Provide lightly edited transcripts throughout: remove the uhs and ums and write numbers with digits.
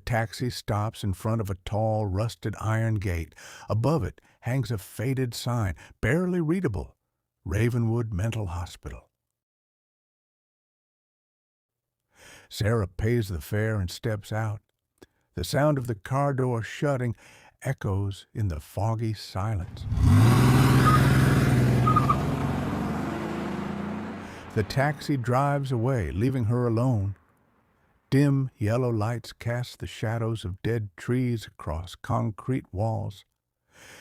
taxi stops in front of a tall, rusted iron gate. Above it hangs a faded sign, barely readable: Ravenwood Mental Hospital. Sarah pays the fare and steps out. The sound of the car door shutting echoes in the foggy silence. The taxi drives away, leaving her alone. Dim yellow lights cast the shadows of dead trees across concrete walls.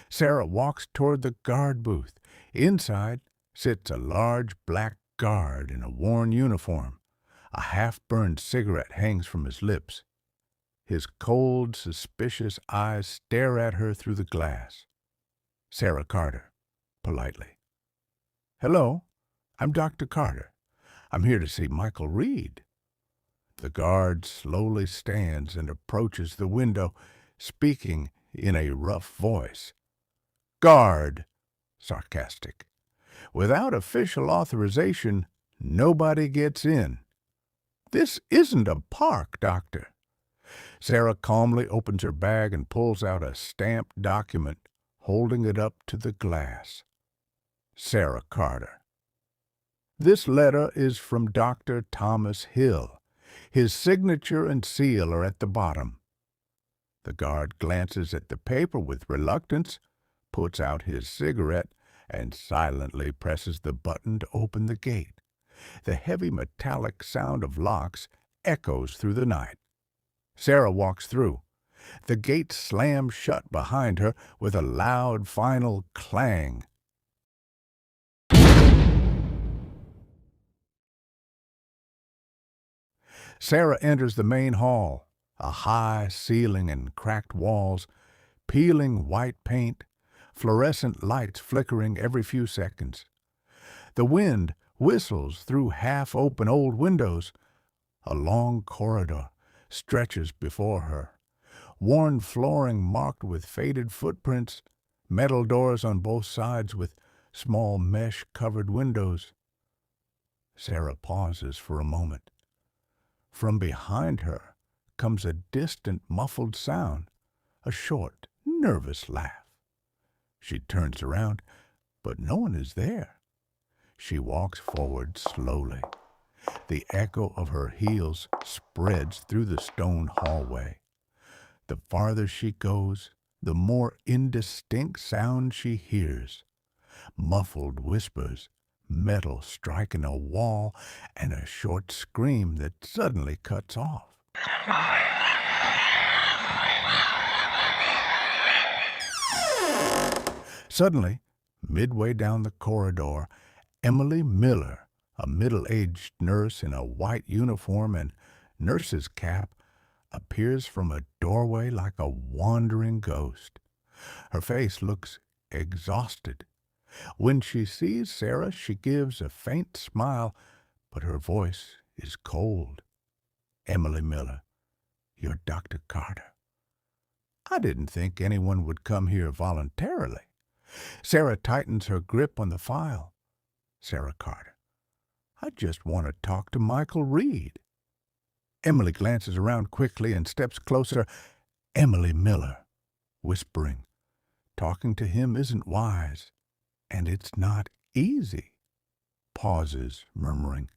Sarah walks toward the guard booth. Inside sits a large black guard in a worn uniform. A half-burned cigarette hangs from his lips. His cold, suspicious eyes stare at her through the glass. Sarah Carter, politely. "Hello, I'm Dr. Carter. I'm here to see Michael Reed." The guard slowly stands and approaches the window, speaking in a rough voice. "Guard," sarcastic. "Without official authorization, nobody gets in." "This isn't a park, Doctor." Sarah calmly opens her bag and pulls out a stamped document, holding it up to the glass. Sarah Carter. "This letter is from Dr. Thomas Hill. His signature and seal are at the bottom." The guard glances at the paper with reluctance, puts out his cigarette, and silently presses the button to open the gate. The heavy metallic sound of locks echoes through the night. Sarah walks through. The gate slams shut behind her with a loud final clang. Sarah enters the main hall, a high ceiling and cracked walls, peeling white paint, fluorescent lights flickering every few seconds. The wind whistles through half-open old windows. A long corridor stretches before her, worn flooring marked with faded footprints, metal doors on both sides with small mesh-covered windows. Sarah pauses for a moment. From behind her comes a distant, muffled sound, a short, nervous laugh. She turns around, but no one is there. She walks forward slowly. The echo of her heels spreads through the stone hallway. The farther she goes, the more indistinct sound she hears. Muffled whispers, metal striking a wall, and a short scream that suddenly cuts off. Suddenly, midway down the corridor, Emily Miller, a middle-aged nurse in a white uniform and nurse's cap, appears from a doorway like a wandering ghost. Her face looks exhausted. When she sees Sarah, she gives a faint smile, but her voice is cold. "Emily Miller, you're Dr. Carter." "I didn't think anyone would come here voluntarily." Sarah tightens her grip on the file. Sarah Carter. "I just want to talk to Michael Reed." Emily glances around quickly and steps closer. "Emily Miller," whispering. "Talking to him isn't wise, and it's not easy." Pauses, murmuring.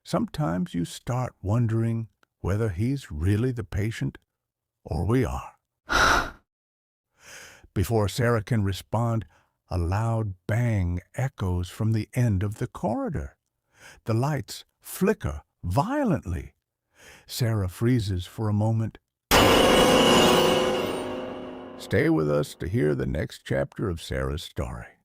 "Sometimes you start wondering whether he's really the patient or we are." Before Sarah can respond, a loud bang echoes from the end of the corridor. The lights flicker violently. Sarah freezes for a moment. Stay with us to hear the next chapter of Sarah's story.